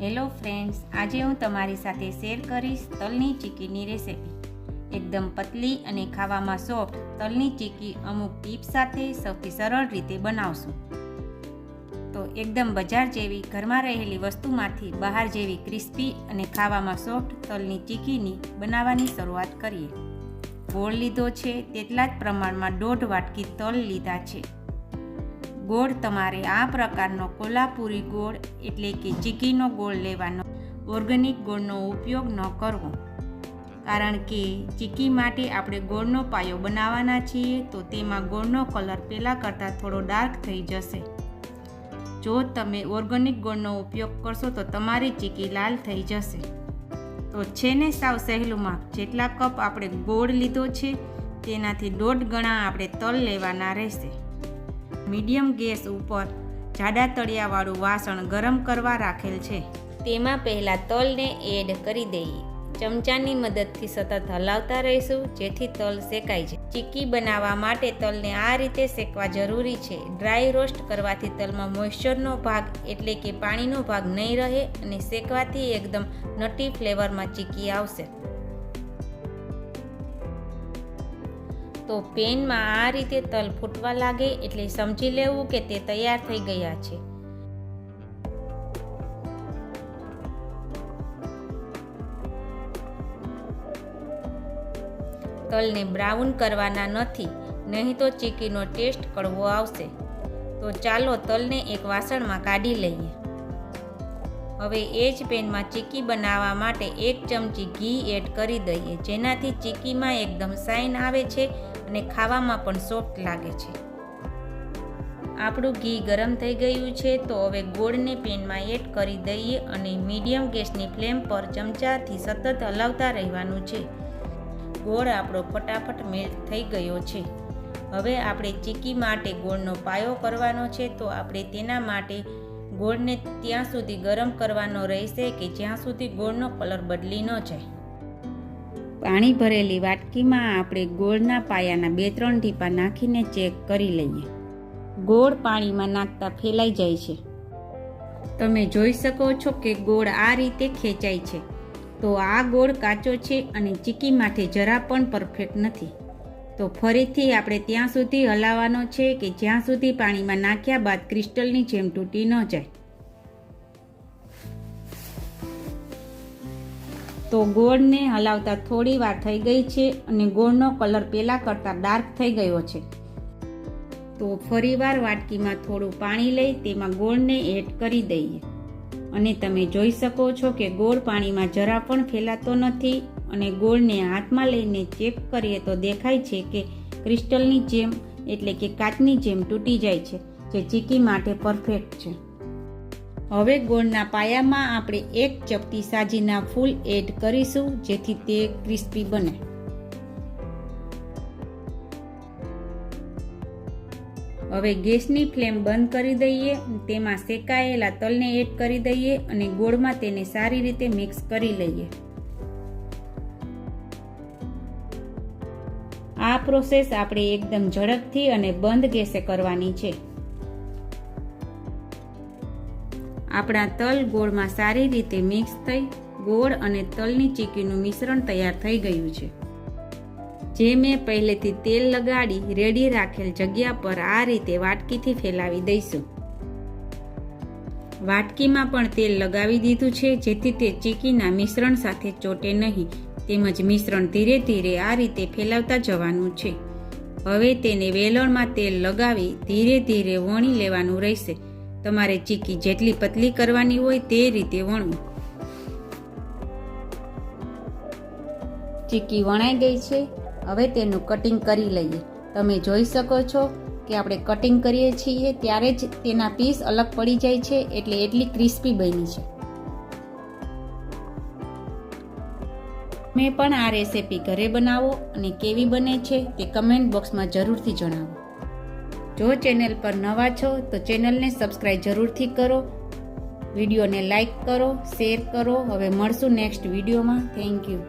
Hello friends, આજે હું તમારી સાથે શેર કરીશ તલની ચીક્કીની રેસિપી. એકદમ પતલી અને ખાવામાં સોફ્ટ તલની ચીક્કી અમુક ટિપ્સ સાથે સૌથી સરળ રીતે બનાવશું. તો એકદમ બજાર જેવી ઘરમાં રહેલી વસ્તુમાંથી બહાર જેવી ક્રિસ્પી અને ખાવામાં સોફ્ટ તલની ચીક્કીની બનાવવાની શરૂઆત કરીએ. ગોળ લીધો છે તેટલા જ પ્રમાણમાં 1.5 વાટકી તલ લીધા છે. ગોળ તમારે આ પ્રકારનો કોલ્હાપુરી ગોળ એટલે કે ચીક્કીનો ગોળ લેવાનો. ઓર્ગેનિક ગોળનો ઉપયોગ ન કરવો, કારણ કે ચીક્કી માટે આપણે ગોળનો પાયો બનાવવાના છીએ, તો તેમાં ગોળનો કલર પહેલાં કરતાં થોડો ડાર્ક થઈ જશે. જો તમે ઓર્ગેનિક ગોળનો ઉપયોગ કરશો તો તમારી ચીક્કી લાલ થઈ જશે. તો છે ને સાવ સહેલું માપ. જેટલા કપ આપણે ગોળ લીધો છે તેનાથી 1.5 ગણા આપણે તલ લેવાના રહેશે. મીડિયમ ગેસ ઉપર જાડા તળિયાવાળું વાસણ ગરમ કરવા રાખેલ છે. તેમાં પહેલાં તલને એડ કરી દઈએ. ચમચાની મદદથી સતત હલાવતા રહીશું જેથી તલ શેકાઈ જાય. ચીક્કી બનાવવા માટે તલને આ રીતે શેકવા જરૂરી છે. ડ્રાય રોસ્ટ કરવાથી તલમાં મોઇશ્ચરનો ભાગ એટલે કે પાણીનો ભાગ નહીં રહે અને શેકવાથી એકદમ નટી ફ્લેવરમાં ચીક્કી આવશે. તો પેનમાં આ રીતે તલ ફૂટવા લાગે એટલે સમજી લેવું કે તે તૈયાર થઈ ગયા છે. તલને બ્રાઉન કરવાના નથી, નહીં તો ચીક્કીનો ટેસ્ટ કડવો આવશે. તો ચાલો તલને એક વાસણમાં કાઢી લઈએ. હવે એ જ પેનમાં ચીક્કી બનાવવા માટે 1 ચમચી ઘી એડ કરી દઈએ, જેનાથી ચીક્કીમાં એકદમ શાઇન આવે છે અને ખાવામાં પણ સોફ્ટ લાગે છે. આપણું ઘી ગરમ થઈ ગયું છે, તો હવે ગોળને પેનમાં એડ કરી દઈએ અને મીડિયમ ગેસની ફ્લેમ પર ચમચાથી સતત હલાવતા રહેવાનું છે. ગોળ આપણો ફટાફટ મેલ્ટ થઈ ગયો છે. હવે આપણે ચીક્કી માટે ગોળનો પાયો કરવાનો છે, તો આપણે તેના માટે ગોળને ત્યાં સુધી ગરમ કરવાનો રહેશે કે જ્યાં સુધી ગોળનો કલર બદલી ન જાય. પાણી ભરેલી વાટકીમાં આપણે ગોળના પાયાના 2-3 ટીપા નાખીને ચેક કરી લઈએ. ગોળ પાણીમાં નાખતા ફેલાઈ જાય છે. તમે જોઈ શકો છો કે ગોળ આ રીતે ખેંચાય છે. તો આ ગોળ કાચો છે અને ચીક્કી માટે જરા પણ પરફેક્ટ નથી. તો ફરીથી આપણે ત્યાં સુધી હલાવવાનો છે કે જ્યાં સુધી પાણીમાં નાખ્યા બાદ ક્રિસ્ટલની જેમ તૂટી ન જાય. તો ગોળને હલાવતા થોડી વાર થઈ ગઈ છે અને ગોળનો કલર પહેલાં કરતાં ડાર્ક થઈ ગયો છે. તો ફરીવાર વાટકીમાં થોડું પાણી લઈ તેમાં ગોળને એડ કરી દઈએ અને તમે જોઈ શકો છો કે ગોળ પાણીમાં જરા પણ ફેલાતો નથી અને ગોળને હાથમાં લઈને ચેક કરીએ તો દેખાય છે કે ક્રિસ્ટલની જેમ એટલે કે કાચની જેમ તૂટી જાય છે, જે ચીક્કી માટે પરફેક્ટ છે. હવે ગોળના પાયામાં આપણે 1 ચપટી સાજીના ફૂલ એડ કરીશું જેથી તે ક્રિસ્પી બને. હવે ગેસની ફ્લેમ બંધ કરી દઈએ. તેમાં શેકાયેલા તલને એડ કરી દઈએ અને ગોળમાં તેને સારી રીતે મિક્સ કરી લઈએ. આ પ્રોસેસ આપણે એકદમ ઝડપથી અને બંધ ગેસે કરવાની છે. આપણા તલ ગોળમાં સારી રીતે મિક્સ થઈ ગોળ અને તલની ચીક્કીનું મિશ્રણ તૈયાર થઈ ગયું છે. જે મેં પહેલેથી તેલ લગાડી રેડી રાખેલ જગ્યા પર આ રીતે વાટકીથી ફેલાવી દઈશું. વાટકીમાં પણ તેલ લગાવી દીધું છે જેથી તે ચીક્કીના મિશ્રણ સાથે ચોટે નહીં, તેમજ મિશ્રણ ધીરે ધીરે આ રીતે ફેલાવતા જવાનું છે. હવે તેને વેલણમાં તેલ લગાવી ધીરે ધીરે વણી લેવાનું રહેશે. તમારે ચીક્કી જેટલી પતલી કરવાની હોય તે રીતે વણવું. ચીક્કી વણાઈ ગઈ છે. હવે તેનું કટિંગ કરી લઈએ. તમે જોઈ શકો છો કે આપણે કટિંગ કરીએ છીએ ત્યારે જ તેના પીસ અલગ પડી જાય છે, એટલે એટલી ક્રિસ્પી બની છે. તમે પણ આ રેસિપી ઘરે બનાવો અને કેવી બને છે તે કમેન્ટ બોક્સમાં જરૂરથી જણાવો. જો ચેનલ પર નવા છો તો ચેનલને સબસ્ક્રાઈબ જરૂરથી કરો. વિડીયોને લાઈક કરો, શેર કરો. હવે મળશું નેક્સ્ટ વિડીયોમાં. Thank you.